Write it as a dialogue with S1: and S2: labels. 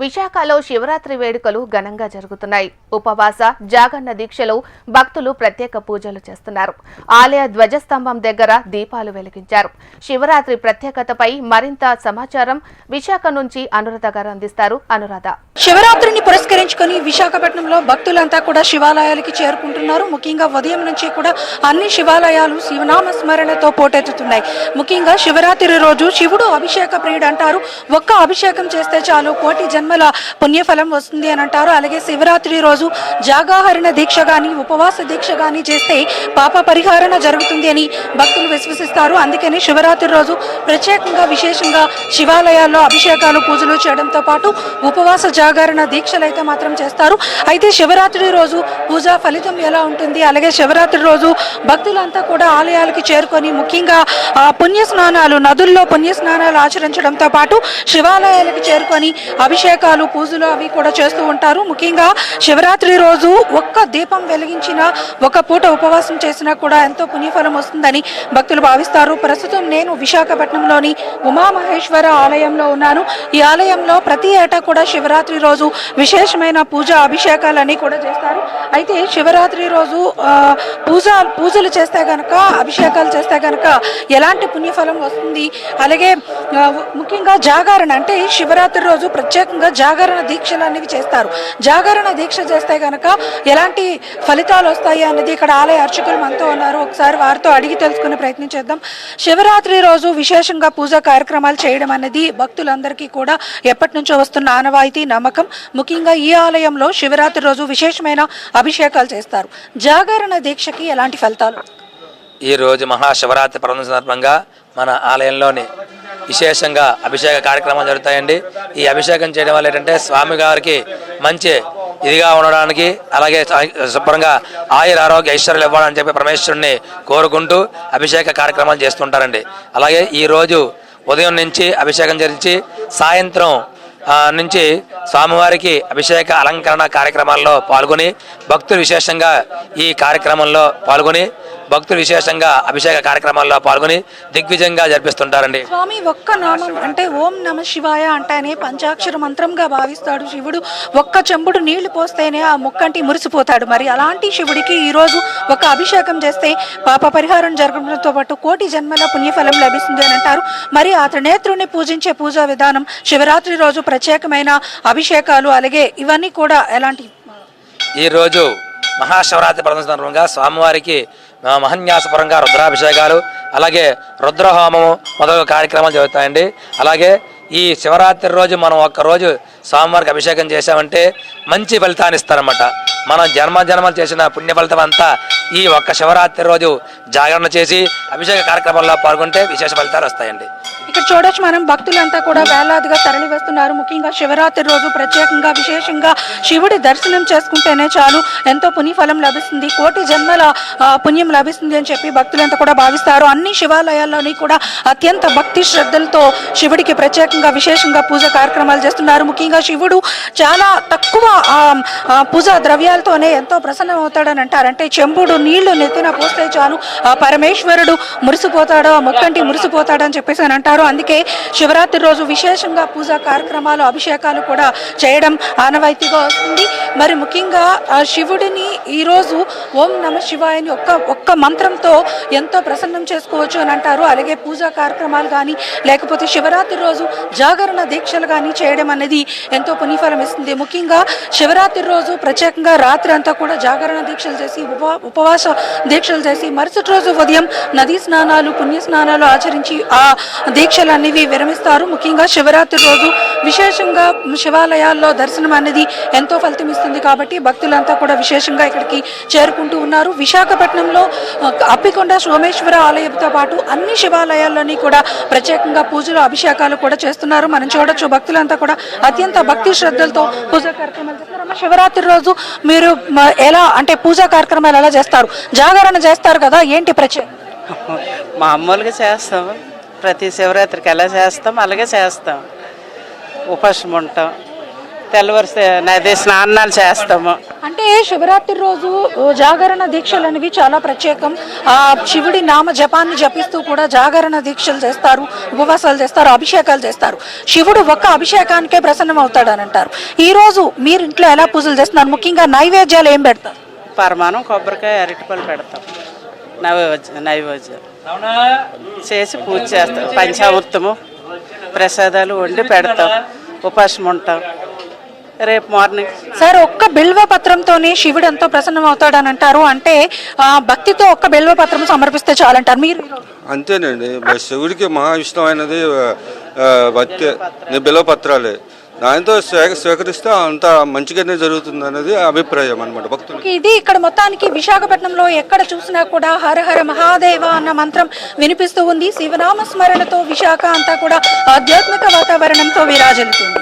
S1: విశాఖలో శివరాత్రి వేడుకలు ఘనంగా జరుగుతున్నాయి. ఉపవాస జాగరణ దీక్షలో భక్తులు ప్రత్యేక పూజలు చేస్తున్నారు. ఆలయ ధ్వజస్తంభం దగ్గర దీపాలు వెలిగించారు. శివరాత్రి ప్రత్యేకతపై మరింత సమాచారం విశాఖ నుంచి అనురాధ గారు అందిస్తారు. అనురాధ.
S2: శివరాత్రిని పురస్కరించుకొని విశాఖపట్నంలో భక్తులంతా కూడా శివాలయాలకి చేరుకుంటున్నారు. ముఖ్యంగా ఉదయం నుంచి కూడా అన్ని శివాలయాలు శివనామ స్మరణతో పోటెత్తుతున్నాయి. ముఖ్యంగా శివరాత్రి రోజు శివుడు అభిషేక ప్రియుడు అంటారు. ఒక్క అభిషేకం చేస్తే చాలు కోటి జన్మల పుణ్యఫలం వస్తుంది అని అంటారు. అలాగే శివరాత్రి రోజు జాగాహరణ దీక్ష గాని ఉపవాస దీక్ష గాని చేస్తే పాప పరిహారణ జరుగుతుంది అని భక్తులు విశ్వసిస్తారు. అందుకని శివరాత్రి రోజు ప్రత్యేకంగా విశేషంగా శివాలయాల్లో అభిషేకాలు పూజలు చేయడంతో పాటు ఉపవాస జాగరణ దీక్షలు అయితే మాత్రం చేస్తారు. అయితే శివరాత్రి రోజు పూజా ఫలితం ఎలా ఉంటుంది, అలాగే శివరాత్రి రోజు భక్తులంతా కూడా ఆలయాలకి చేరుకొని ముఖ్యంగా పుణ్యస్నానాలు నదుల్లో పుణ్యస్నానాలు ఆచరించడంతో పాటు శివాలయాలకు చేరుకొని అభిషేకాలు పూజలు అవి కూడా చేస్తూ ఉంటారు. ముఖ్యంగా శివరాత్రి రోజు ఒక్క దీపం వెలిగించిన ఒక పూట ఉపవాసం చేసినా కూడా ఎంతో పుణ్యఫలం వస్తుందని భక్తులు భావిస్తారు. ప్రస్తుతం నేను విశాఖపట్నంలోని ఉమామహేశ్వర ఆలయంలో ఉన్నాను. ఈ ఆలయంలో ప్రతి ఏటా కూడా శివరాత్రి రోజు విశేషమైన పూజ అభిషేకాలన్నీ కూడా చేస్తారు. అయితే శివరాత్రి రోజు పూజలు చేస్తే గనక అభిషేకాలు చేస్తే గనక ఎలాంటి పుణ్యఫలం వస్తుంది, అలాగే ముఖ్యంగా జాగరణ అంటే శివరాత్రి రోజు ప్రత్యేకంగా జాగరణ దీక్షలు అనేవి చేస్తారు. జాగరణ దీక్ష చేస్తే గనక ఎలాంటి ఫలితాలు వస్తాయి అనేది ఇక్కడ ఆలయ అర్చకులు మనతో ఉన్నారు. ఒకసారి వారితో అడిగి తెలుసుకునే ప్రయత్నం చేద్దాం. శివరాత్రి రోజు విశేషంగా పూజా కార్యక్రమాలు చేయడం అనేది భక్తులందరికీ కూడా ఎప్పటి నుంచో వస్తున్న ఆనవాయితీ నమ్మకం. ముఖ్యంగా ఈ ఆలయంలో శివరాత్రి రోజు విశేషమైన అభిషేకాలు చేస్తారు. జాగరణ దీక్షకి ఎలాంటి ఫలితాలు?
S3: ఈ రోజు మహాశివరాత్రి పర్వదిన సందర్భంగా మన ఆలయంలోని విశేషంగా అభిషేక కార్యక్రమాలు జరుగుతాయండి. ఈ అభిషేకం చేయడం వల్ల ఏంటంటే స్వామి గారికి మంచి ఇదిగా ఉండడానికి, అలాగే శుభ్రంగా ఆయుర ఆరోగ్య ఐశ్వర్యాలు ఇవ్వాలని చెప్పి పరమేశ్వరుని కోరుకుంటూ అభిషేక కార్యక్రమాలు చేస్తుంటారండి. అలాగే ఈరోజు ఉదయం నుంచి అభిషేకం జరిచి సాయంత్రం నుంచి స్వామివారికి అభిషేక అలంకరణ కార్యక్రమాల్లో పాల్గొని భక్తులు విశేషంగా ఈ కార్యక్రమంలో పాల్గొని భక్తులు విశేషంగా అభిషేక కార్యక్రమాల్లో పాల్గొని దిగ్విజయంగా జరిపిస్తుంటారండి.
S2: స్వామి ఒక్క నామం అంటే ఓం నమ శివాయ అంటేనే పంచాక్షర మంత్రంగా భావిస్తాడు శివుడు. ఒక్క చెంబుడు నీళ్లు పోస్తేనే ఆ ముక్కంటి మురిసిపోతాడు. మరి అలాంటి శివుడికి ఈరోజు ఒక అభిషేకం చేస్తే పాప పరిహారం జరగడంతో పాటు కోటి జన్మల పుణ్యఫలం లభిస్తుంది అని అంటారు. మరి ఆ త్రినేత్రుని పూజించే పూజా విధానం, శివరాత్రి రోజు ప్రత్యేకమైన అభిషేకాలు, అలాగే ఇవన్నీ కూడా ఎలాంటి?
S3: ఈరోజు మహాశివరాత్రి పర్వదిన సందర్భంగా స్వామివారికి మహన్యాసపరంగా రుద్రాభిషేకాలు, అలాగే రుద్రహోమము మొదలగు కార్యక్రమాలు జరుగుతాయండి. అలాగే ఈ శివరాత్రి రోజు మనం ఒక్కరోజు స్వామివారికి అభిషేకం చేసామంటే మంచి ఫలితాన్ని ఇస్తారన్నమాట. మనం జన్మలు చేసిన పుణ్య ఫలితం అంతా ఈ ఒక్క శివరాత్రి రోజు జాగరణ చేసి అభిషేక కార్యక్రమాల్లో పాల్గొంటే విశేష ఫలితాలు వస్తాయండి.
S2: ఇక్కడ చూడొచ్చు మనం భక్తులంతా కూడా వేలాదిగా తరలి వస్తున్నారు. ముఖ్యంగా శివరాత్రి రోజు ప్రత్యేకంగా విశేషంగా శివుడి దర్శనం చేసుకుంటేనే చాలు ఎంతో పుణ్యఫలం లభిస్తుంది, కోటి జన్మల పుణ్యం లభిస్తుంది అని చెప్పి భక్తులంతా కూడా భావిస్తారు. అన్ని శివాలయాల్లోని కూడా అత్యంత భక్తి శ్రద్ధలతో శివుడికి ప్రత్యేకంగా విశేషంగా పూజ కార్యక్రమాలు చేస్తున్నారు. ముఖ్యంగా శివుడు చాలా తక్కువ పూజా ద్రవ్యాలతోనే ఎంతో ప్రసన్నం అవుతాడని అంటారు. అంటే చెంబుడు నీళ్లు నెత్తిన పోస్తే చాలు ఆ పరమేశ్వరుడు మురిసిపోతాడు, ఆ మొక్కంటి మురిసిపోతాడు అని చెప్పేసి అని అంటారు. అందుకే శివరాత్రి రోజు విశేషంగా పూజా కార్యక్రమాలు అభిషేకాలు కూడా చేయడం ఆనవాయితీగా వస్తుంది. మరి ముఖ్యంగా ఆ శివుడిని ఈరోజు ఓం నమ శివాయని ఒక్క మంత్రంతో ఎంతో ప్రసన్నం చేసుకోవచ్చు అని అంటారు. అలాగే పూజా కార్యక్రమాలు కానీ లేకపోతే శివరాత్రి రోజు జాగరణ దీక్షలు కానీ చేయడం అనేది ఎంతో పుణ్యఫలం ఇస్తుంది. ముఖ్యంగా శివరాత్రి రోజు ప్రత్యేకంగా రాత్రి అంతా కూడా జాగరణ దీక్షలు చేసి ఉపవాస దీక్షలు చేసి మరుసటి రోజు ఉదయం నదీ స్నానాలు పుణ్య స్నానాలు ఆచరించి ఆ దీక్షలు అనేవి విరమిస్తారు. ముఖ్యంగా శివరాత్రి రోజు విశేషంగా శివాలయాల్లో దర్శనం అనేది ఎంతో ఫలితం ఇస్తుంది కాబట్టి భక్తులంతా కూడా విశేషంగా ఇక్కడికి చేరుకుంటూ ఉన్నారు. విశాఖపట్నంలో అప్పికొండ సోమేశ్వర ఆలయంతో పాటు అన్ని శివాలయాల్లోని కూడా ప్రత్యేకంగా పూజలు అభిషేకాలు కూడా చేస్తున్నారు. మనం చూడొచ్చు భక్తులంతా కూడా అత్యంత భక్తి శ్రద్ధలతో పూజా కార్యక్రమాలు చేస్తున్నారు. శివరాత్రి రోజు మీరు ఎలా అంటే పూజా కార్యక్రమాలు ఎలా చేస్తారు? జాగరణ చేస్తారు కదా, ఏంటి ప్రత్యేకత?
S4: మామూలుగా చేస్తాము, ప్రతి శివరాత్రికి ఎలా చేస్తాం అలాగే చేస్తాం. ఉపాసం ఉంటాం, తెల్లవారిస్తే నది స్నానాలు చేస్తాము.
S2: అంటే శివరాత్రి రోజు జాగరణ దీక్షలు అనేవి చాలా ప్రత్యేకం. ఆ శివుడి నామ జపాన్ని జపిస్తూ కూడా జాగరణ దీక్షలు చేస్తారు, ఉపవాసాలు చేస్తారు, అభిషేకాలు చేస్తారు. శివుడు ఒక్క అభిషేకానికే ప్రసన్నం అవుతాడని అంటారు. ఈ రోజు మీరు ఇంట్లో ఎలా పూజలు చేస్తున్నారు? ముఖ్యంగా నైవేద్యాలు ఏం పెడతారు?
S4: పరమానం, కొబ్బరికాయ, అరటిపళ్ళు పెడతాం. నైవేద్యాలు చేసి పూజ చేస్తాం. పంచామృతము ప్రసాదాలు వండి పెడతాం. ఉపాసం ఉంటాం. రేపు మార్నింగ్
S2: సార్, ఒక్క బిల్వ పత్రంతోనే శివుడు ఎంతో ప్రసన్నం అవుతాడని అంటారు. అంటే భక్తితో ఒక్క బిల్వ పత్రం సమర్పిస్తే చాలంటారు. మీరు
S5: అంతేనండి, శివుడికి మహా ఇష్టమైనది భక్తి, బిల్వపత్రాలే. దానితో స్వీకరిస్తే అంత మంచిగానే జరుగుతుంది అనేది అభిప్రాయం అనమాట భక్తులు.
S2: ఇది ఇక్కడ మొత్తానికి విశాఖపట్నంలో ఎక్కడ చూసినా కూడా హర హర మహాదేవ అన్న మంత్రం వినిపిస్తూ ఉంది. శివనామ స్మరణతో విశాఖ అంతా కూడా ఆధ్యాత్మిక వాతావరణంతో విరాజిల్లుతుంది.